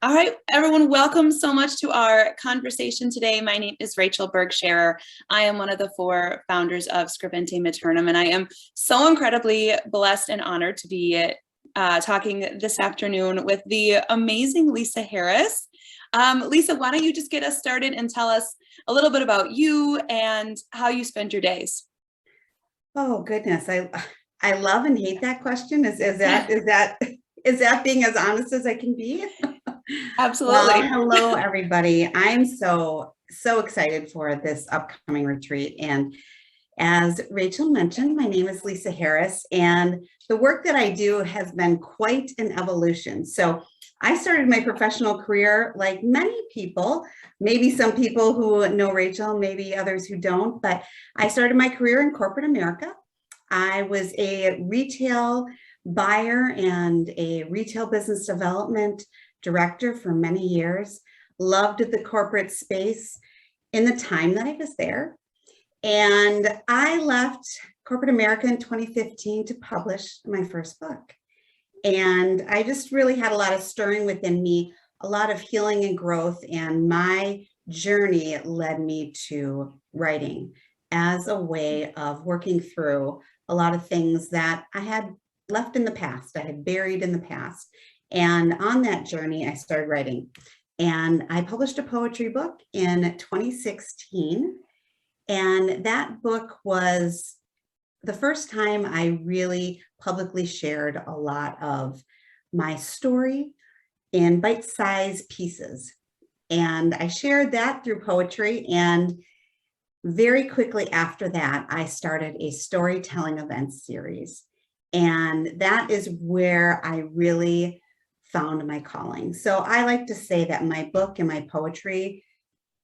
All right, everyone, welcome so much to our conversation today. My name is Rachel Berg Scherer. I am one of the 4 founders of Scribente Maternum, and I am so incredibly blessed and honored to be talking this afternoon with the amazing Lisa Harris. Lisa, why don't you just get us started and tell us a little bit about you and how you spend your days? Oh goodness, I love and hate that question. Is that being as honest as I can be? Absolutely. Well, hello everybody. I'm so excited for this upcoming retreat. And as Rachel mentioned, my name is Lisa Harris, and the work that I do has been quite an evolution. So I started my professional career like many people, maybe some people who know Rachel, maybe others who don't, but I started my career in corporate America. I was a retail buyer and a retail business development director for many years, loved the corporate space in the time that I was there. And I left corporate America in 2015 to publish my first book. And I just really had a lot of stirring within me, a lot of healing and growth. And my journey led me to writing as a way of working through a lot of things that I had left in the past, I had buried in the past. And on that journey, I started writing. And I published a poetry book in 2016. And that book was the first time I really publicly shared a lot of my story in bite-sized pieces. And I shared that through poetry. And very quickly after that, I started a storytelling event series. And that is where I really found my calling. So I like to say that my book and my poetry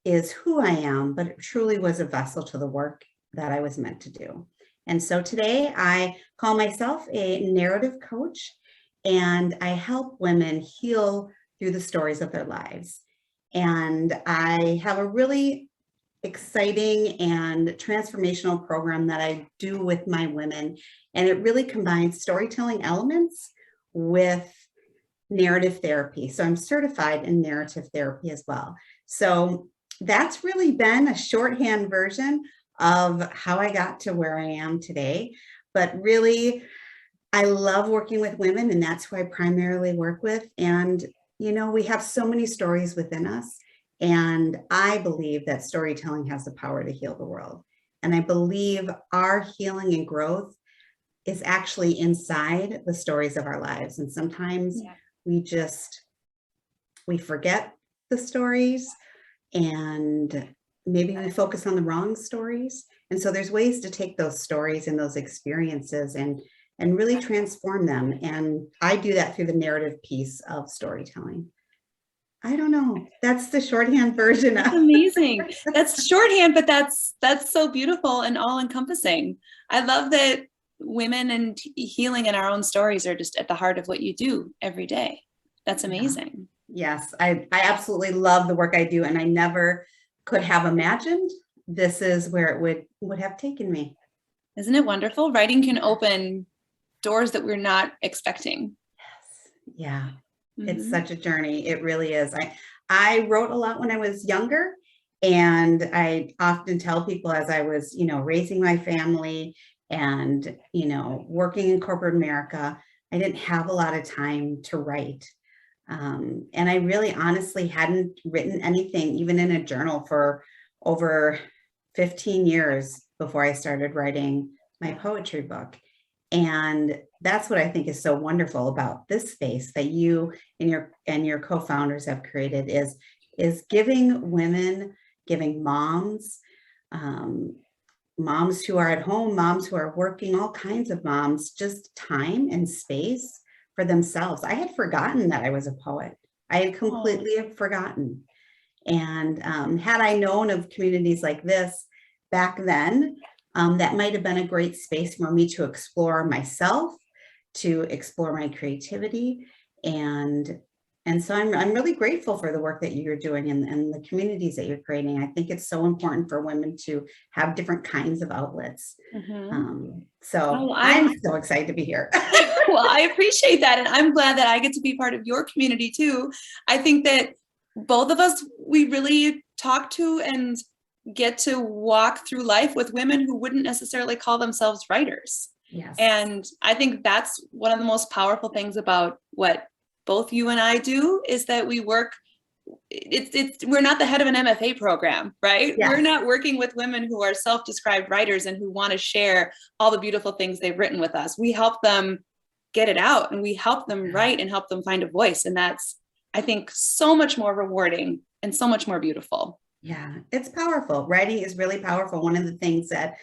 is who I am, but it truly was a vessel to the work that I was meant to do. And so today I call myself a narrative coach, and I help women heal through the stories of their lives. And I have a really exciting and transformational program that I do with my women. And it really combines storytelling elements with narrative therapy. So I'm certified in narrative therapy as well. So that's really been a shorthand version of how I got to where I am today. But really, I love working with women, and that's who I primarily work with. And, you know, we have so many stories within us. And I believe that storytelling has the power to heal the world. And I believe our healing and growth is actually inside the stories of our lives. And sometimes we forget the stories, and maybe we focus on the wrong stories. And so there's ways to take those stories and those experiences and really transform them. And I do that through the narrative piece of storytelling. I don't know. That's the shorthand version. That's amazing. That's shorthand, but that's so beautiful and all encompassing. I love that women and healing in our own stories are just at the heart of what you do every day. That's amazing. Yes, I absolutely love the work I do, and I never could have imagined this is where it would have taken me. Isn't it wonderful? Writing can open doors that we're not expecting. Yes. Yeah. It's such a journey. It really is. I wrote a lot when I was younger, and I often tell people as I was, raising my family and, working in corporate America, I didn't have a lot of time to write. And I really honestly hadn't written anything, even in a journal, for over 15 years before I started writing my poetry book. And that's what I think is so wonderful about this space that you and your co-founders have created is giving women, giving moms, moms who are at home, moms who are working, all kinds of moms, just time and space for themselves. I had forgotten that I was a poet. I had completely forgotten. And had I known of communities like this back then, that might have been a great space for me to explore myself, to explore my creativity, and And so I'm really grateful for the work that you're doing and the communities that you're creating. I think it's so important for women to have different kinds of outlets. So I'm so excited to be here. Well, I appreciate that. And I'm glad that I get to be part of your community too. I think that both of us, we really talk to and get to walk through life with women who wouldn't necessarily call themselves writers. Yes. And I think that's one of the most powerful things about what both you and I do, is that we work, we're not the head of an MFA program, right? Yes. We're not working with women who are self-described writers and who want to share all the beautiful things they've written with us. We help them get it out, and we help them write and help them find a voice. And that's, I think, so much more rewarding and so much more beautiful. Yeah, it's powerful. Writing is really powerful. One of the things that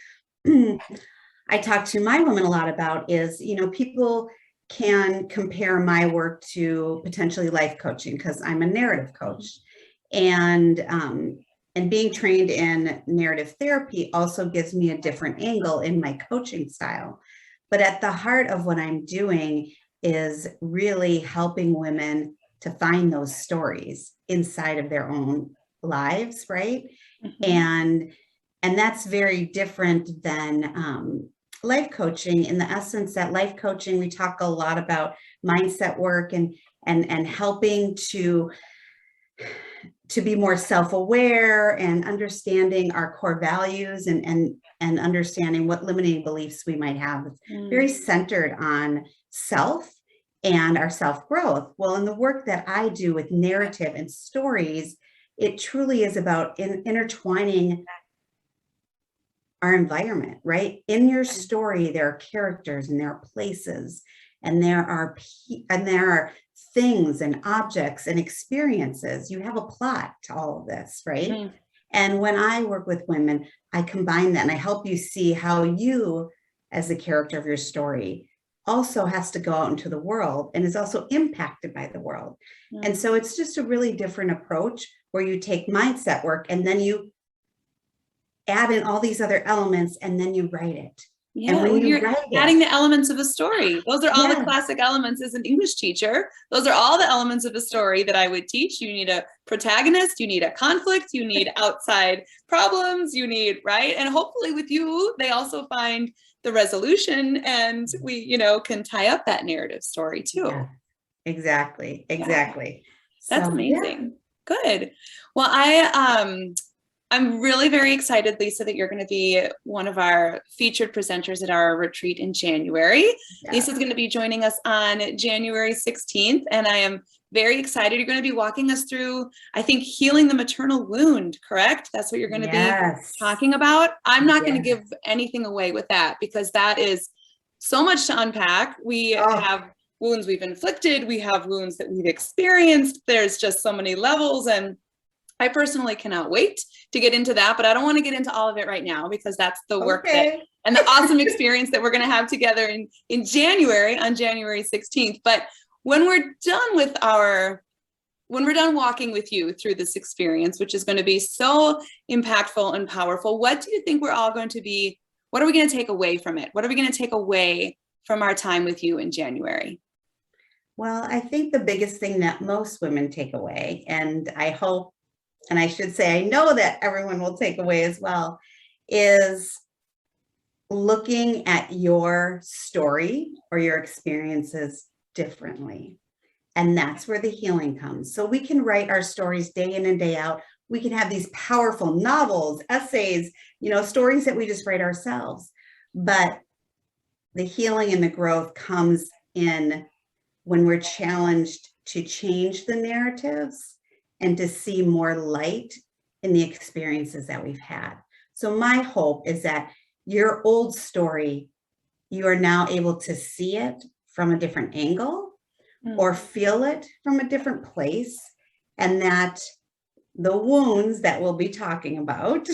I talk to my women a lot about is, people can compare my work to potentially life coaching, because I'm a narrative coach, and being trained in narrative therapy also gives me a different angle in my coaching style. But at the heart of what I'm doing is really helping women to find those stories inside of their own lives, right? And that's very different than life coaching, in the essence that life coaching, we talk a lot about mindset work and helping to be more self-aware and understanding our core values and understanding what limiting beliefs we might have. It's very centered on self and our self-growth. Well, in the work that I do with narrative and stories, it truly is about intertwining our environment, right? In your story, there are characters and there are places and there are things and objects and experiences. You have a plot to all of this, right? And when I work with women, I combine that and I help you see how you, as the character of your story, also has to go out into the world and is also impacted by the world. And so it's just a really different approach, where you take mindset work and then you add in all these other elements and then you write it. Yeah, and when you're adding the elements of a story. Those are all the classic elements as an English teacher. Those are all the elements of a story that I would teach. You need a protagonist, you need a conflict, you need outside problems, you need, right? And hopefully with you, they also find the resolution, and we, can tie up that narrative story too. Yeah, exactly. That's amazing. Good. Well, I'm really very excited, Lisa, that you're going to be one of our featured presenters at our retreat in January. Yeah. Lisa's going to be joining us on January 16th, and I am very excited. You're going to be walking us through, I think, healing the maternal wound, correct? That's what you're going to be talking about. I'm not going to give anything away with that, because that is so much to unpack. We have wounds we've inflicted. We have wounds that we've experienced. There's just so many levels, and I personally cannot wait to get into that, but I don't want to get into all of it right now, because that's the work and the awesome experience that we're going to have together in January, on January 16th. But when we're done walking with you through this experience, which is going to be so impactful and powerful, what do you think what are we going to take away from it? What are we going to take away from our time with you in January? Well, I think the biggest thing that most women take away, and I hope, and I should say, I know that everyone will take away as well, is looking at your story or your experiences differently. And that's where the healing comes. So we can write our stories day in and day out. We can have these powerful novels, essays, stories that we just write ourselves. But the healing and the growth comes in when we're challenged to change the narratives and to see more light in the experiences that we've had. So my hope is that your old story, you are now able to see it from a different angle or feel it from a different place, and that the wounds that we'll be talking about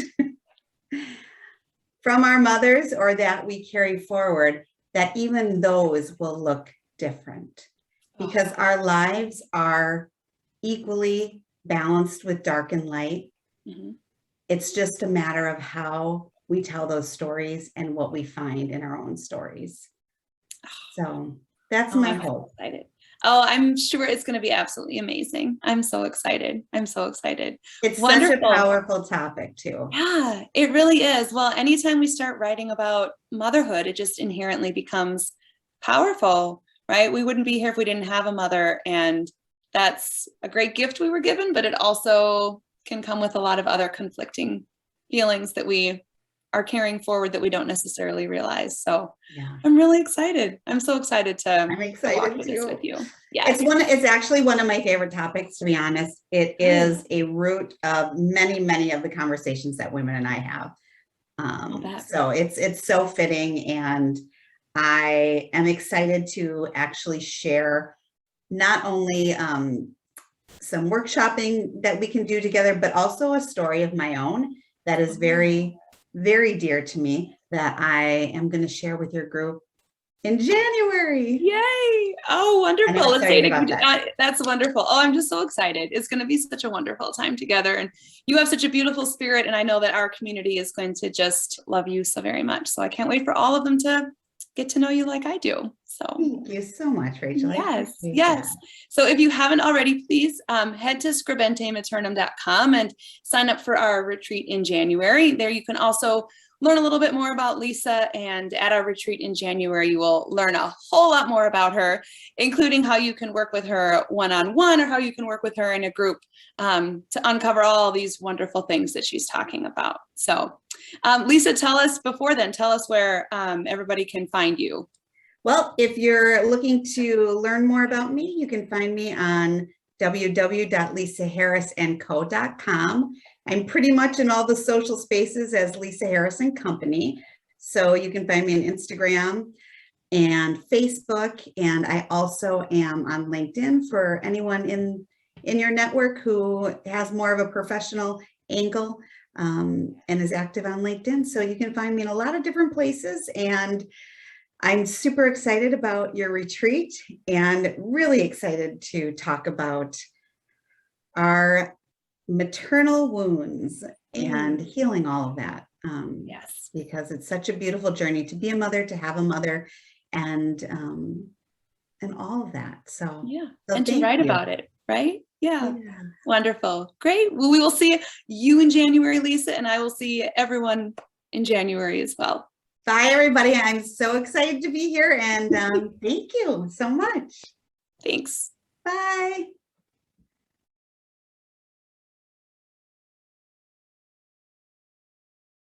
from our mothers, or that we carry forward, that even those will look different, because our lives are equally balanced with dark and light. It's just a matter of how we tell those stories and what we find in our own stories. So that's my hope. Oh, I'm sure it's going to be absolutely amazing. I'm so excited. I'm so excited. It's Wonderful. such a powerful topic too. Yeah, it really is. Well, anytime we start writing about motherhood, it just inherently becomes powerful, right? We wouldn't be here if we didn't have a mother, and that's a great gift we were given, but it also can come with a lot of other conflicting feelings that we are carrying forward that we don't necessarily realize. So Yeah. I'm really excited. I'm so excited to I'm walk excited through this too. with you. Yeah. It's actually one of my favorite topics, to be honest. It is a root of many of the conversations that women and I have. So it's so fitting, and I am excited to actually share not only some workshopping that we can do together, but also a story of my own that is very, very dear to me that I am going to share with your group in January. Yay. Oh, wonderful. I'm excited about that. That's wonderful. Oh, I'm just so excited. It's going to be such a wonderful time together. And you have such a beautiful spirit. And I know that our community is going to just love you so very much. So I can't wait for all of them to get to know you like I do. So thank you so much, Rachel. Yes. So if you haven't already, please head to scribentematernum.com and sign up for our retreat in January. There you can also learn a little bit more about Lisa, and at our retreat in January, you will learn a whole lot more about her, including how you can work with her one-on-one or how you can work with her in a group to uncover all these wonderful things that she's talking about. So Lisa, tell us where everybody can find you. Well, if you're looking to learn more about me, you can find me on www.lisaharrisandco.com. I'm pretty much in all the social spaces as Lisa Harris and Company. So you can find me on Instagram and Facebook. And I also am on LinkedIn for anyone in your network who has more of a professional angle and is active on LinkedIn. So you can find me in a lot of different places. And I'm super excited about your retreat and really excited to talk about our maternal wounds and healing all of that. Yes, because it's such a beautiful journey to be a mother, to have a mother, and all of that. So yeah, and to write about it, right? Yeah. Yeah. Wonderful. Great. Well, we will see you in January, Lisa, and I will see everyone in January as well. Bye, everybody. I'm so excited to be here, and thank you so much. Thanks. Bye.